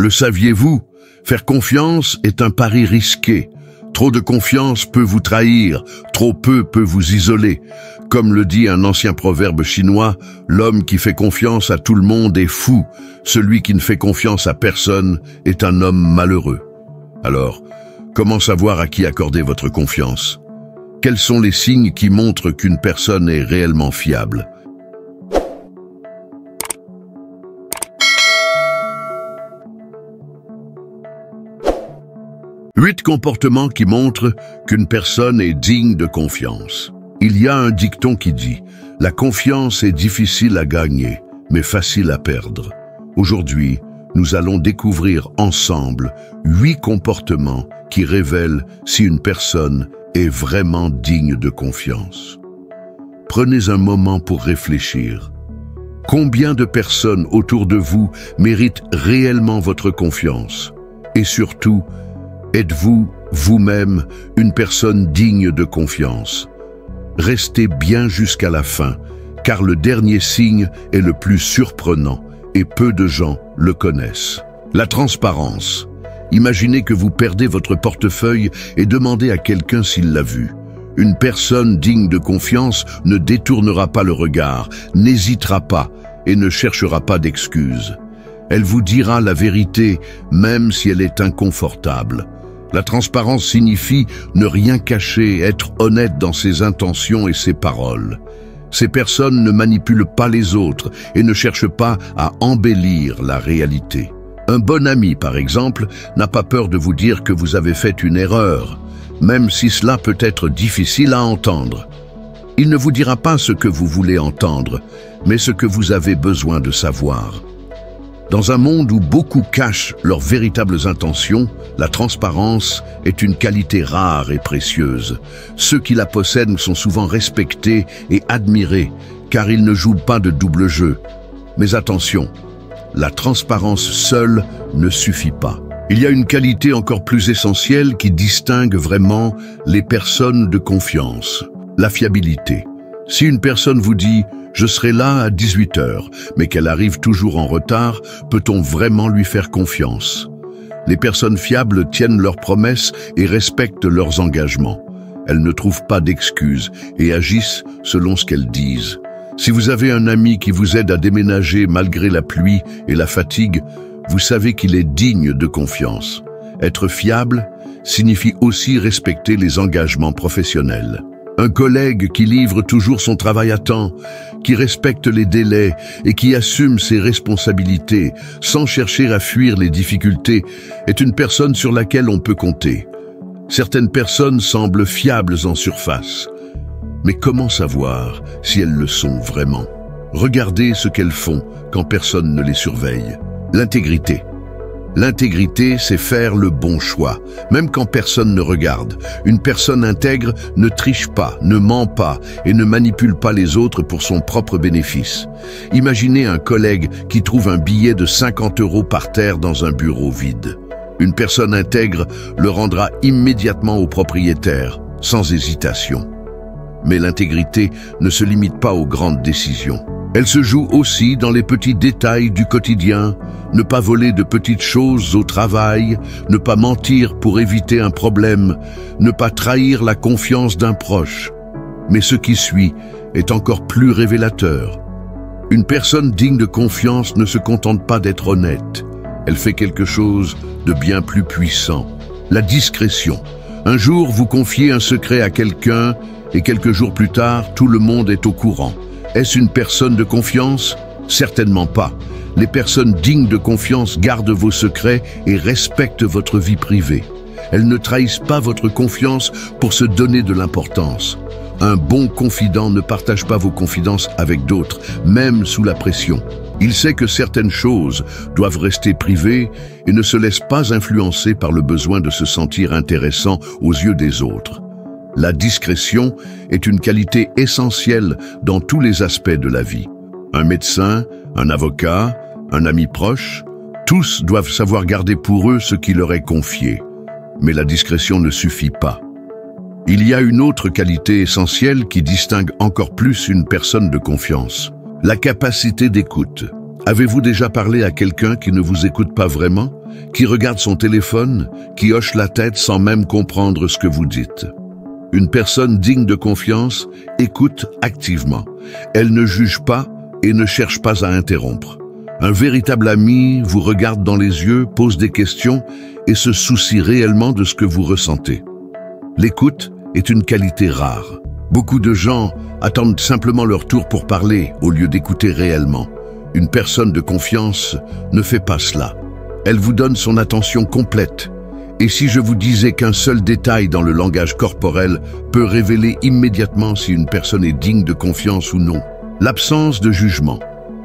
Le saviez-vous? Faire confiance est un pari risqué. Trop de confiance peut vous trahir, trop peu peut vous isoler. Comme le dit un ancien proverbe chinois, l'homme qui fait confiance à tout le monde est fou. Celui qui ne fait confiance à personne est un homme malheureux. Alors, comment savoir à qui accorder votre confiance? Quels sont les signes qui montrent qu'une personne est réellement fiable? Huit comportements qui montrent qu'une personne est digne de confiance. Il y a un dicton qui dit « La confiance est difficile à gagner, mais facile à perdre ». Aujourd'hui, nous allons découvrir ensemble 8 comportements qui révèlent si une personne est vraiment digne de confiance. Prenez un moment pour réfléchir. Combien de personnes autour de vous méritent réellement votre confiance? Et surtout, êtes-vous, vous-même, une personne digne de confiance? Restez bien jusqu'à la fin, car le dernier signe est le plus surprenant et peu de gens le connaissent. La transparence. Imaginez que vous perdez votre portefeuille et demandez à quelqu'un s'il l'a vu. Une personne digne de confiance ne détournera pas le regard, n'hésitera pas et ne cherchera pas d'excuses. Elle vous dira la vérité, même si elle est inconfortable. La transparence signifie ne rien cacher, être honnête dans ses intentions et ses paroles. Ces personnes ne manipulent pas les autres et ne cherchent pas à embellir la réalité. Un bon ami, par exemple, n'a pas peur de vous dire que vous avez fait une erreur, même si cela peut être difficile à entendre. Il ne vous dira pas ce que vous voulez entendre, mais ce que vous avez besoin de savoir. Dans un monde où beaucoup cachent leurs véritables intentions, la transparence est une qualité rare et précieuse. Ceux qui la possèdent sont souvent respectés et admirés, car ils ne jouent pas de double jeu. Mais attention, la transparence seule ne suffit pas. Il y a une qualité encore plus essentielle qui distingue vraiment les personnes de confiance, la fiabilité. Si une personne vous dit « je serai là à 18 h », mais qu'elle arrive toujours en retard, peut-on vraiment lui faire confiance? Les personnes fiables tiennent leurs promesses et respectent leurs engagements. Elles ne trouvent pas d'excuses et agissent selon ce qu'elles disent. Si vous avez un ami qui vous aide à déménager malgré la pluie et la fatigue, vous savez qu'il est digne de confiance. Être fiable signifie aussi respecter les engagements professionnels. Un collègue qui livre toujours son travail à temps, qui respecte les délais et qui assume ses responsabilités sans chercher à fuir les difficultés est une personne sur laquelle on peut compter. Certaines personnes semblent fiables en surface. Mais comment savoir si elles le sont vraiment? Regardez ce qu'elles font quand personne ne les surveille. L'intégrité. L'intégrité, c'est faire le bon choix, même quand personne ne regarde. Une personne intègre ne triche pas, ne ment pas et ne manipule pas les autres pour son propre bénéfice. Imaginez un collègue qui trouve un billet de 50 € par terre dans un bureau vide. Une personne intègre le rendra immédiatement au propriétaire, sans hésitation. Mais l'intégrité ne se limite pas aux grandes décisions. Elle se joue aussi dans les petits détails du quotidien, ne pas voler de petites choses au travail, ne pas mentir pour éviter un problème, ne pas trahir la confiance d'un proche. Mais ce qui suit est encore plus révélateur. Une personne digne de confiance ne se contente pas d'être honnête. Elle fait quelque chose de bien plus puissant, la discrétion. Un jour, vous confiez un secret à quelqu'un et quelques jours plus tard, tout le monde est au courant. Est-ce une personne de confiance? Certainement pas. Les personnes dignes de confiance gardent vos secrets et respectent votre vie privée. Elles ne trahissent pas votre confiance pour se donner de l'importance. Un bon confident ne partage pas vos confidences avec d'autres, même sous la pression. Il sait que certaines choses doivent rester privées et ne se laisse pas influencer par le besoin de se sentir intéressant aux yeux des autres. La discrétion est une qualité essentielle dans tous les aspects de la vie. Un médecin, un avocat, un ami proche, tous doivent savoir garder pour eux ce qui leur est confié. Mais la discrétion ne suffit pas. Il y a une autre qualité essentielle qui distingue encore plus une personne de confiance. La capacité d'écoute. Avez-vous déjà parlé à quelqu'un qui ne vous écoute pas vraiment, qui regarde son téléphone, qui hoche la tête sans même comprendre ce que vous dites? Une personne digne de confiance écoute activement. Elle ne juge pas et ne cherche pas à interrompre. Un véritable ami vous regarde dans les yeux, pose des questions et se soucie réellement de ce que vous ressentez. L'écoute est une qualité rare. Beaucoup de gens attendent simplement leur tour pour parler au lieu d'écouter réellement. Une personne de confiance ne fait pas cela. Elle vous donne son attention complète. Et si je vous disais qu'un seul détail dans le langage corporel peut révéler immédiatement si une personne est digne de confiance ou non? L'absence de jugement.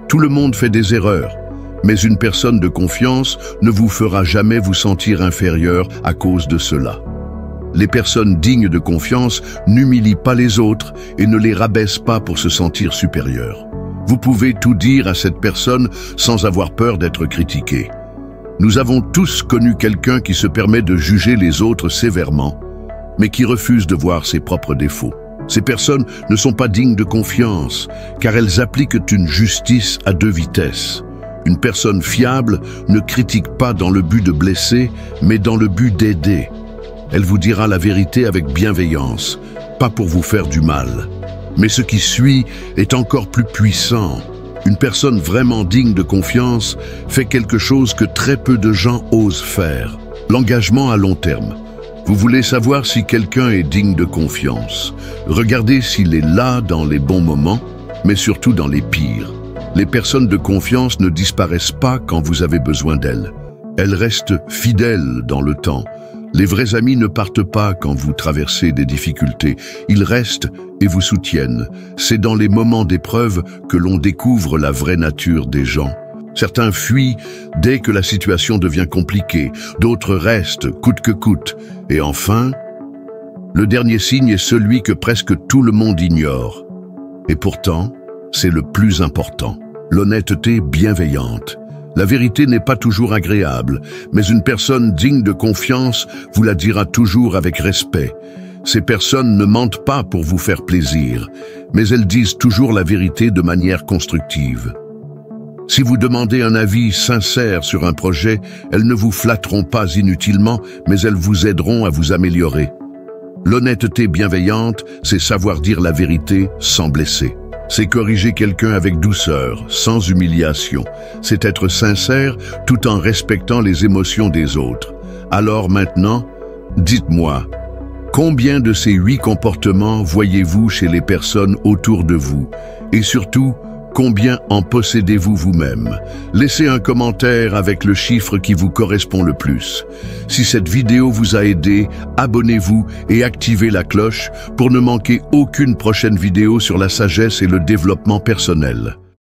Tout le monde fait des erreurs, mais une personne de confiance ne vous fera jamais vous sentir inférieur à cause de cela. Les personnes dignes de confiance n'humilient pas les autres et ne les rabaissent pas pour se sentir supérieurs. Vous pouvez tout dire à cette personne sans avoir peur d'être critiqué. Nous avons tous connu quelqu'un qui se permet de juger les autres sévèrement, mais qui refuse de voir ses propres défauts. Ces personnes ne sont pas dignes de confiance, car elles appliquent une justice à deux vitesses. Une personne fiable ne critique pas dans le but de blesser, mais dans le but d'aider. Elle vous dira la vérité avec bienveillance, pas pour vous faire du mal. Mais ce qui suit est encore plus puissant. Une personne vraiment digne de confiance fait quelque chose que très peu de gens osent faire. L'engagement à long terme. Vous voulez savoir si quelqu'un est digne de confiance. Regardez s'il est là dans les bons moments, mais surtout dans les pires. Les personnes de confiance ne disparaissent pas quand vous avez besoin d'elles. Elles restent fidèles dans le temps. Les vrais amis ne partent pas quand vous traversez des difficultés. Ils restent et vous soutiennent. C'est dans les moments d'épreuve que l'on découvre la vraie nature des gens. Certains fuient dès que la situation devient compliquée. D'autres restent, coûte que coûte. Et enfin, le dernier signe est celui que presque tout le monde ignore. Et pourtant, c'est le plus important. L'honnêteté bienveillante. La vérité n'est pas toujours agréable, mais une personne digne de confiance vous la dira toujours avec respect. Ces personnes ne mentent pas pour vous faire plaisir, mais elles disent toujours la vérité de manière constructive. Si vous demandez un avis sincère sur un projet, elles ne vous flatteront pas inutilement, mais elles vous aideront à vous améliorer. L'honnêteté bienveillante, c'est savoir dire la vérité sans blesser. C'est corriger quelqu'un avec douceur, sans humiliation. C'est être sincère tout en respectant les émotions des autres. Alors maintenant, dites-moi, combien de ces 8 comportements voyez-vous chez les personnes autour de vous? Et surtout, combien en possédez-vous vous-même? Laissez un commentaire avec le chiffre qui vous correspond le plus. Si cette vidéo vous a aidé, abonnez-vous et activez la cloche pour ne manquer aucune prochaine vidéo sur la sagesse et le développement personnel.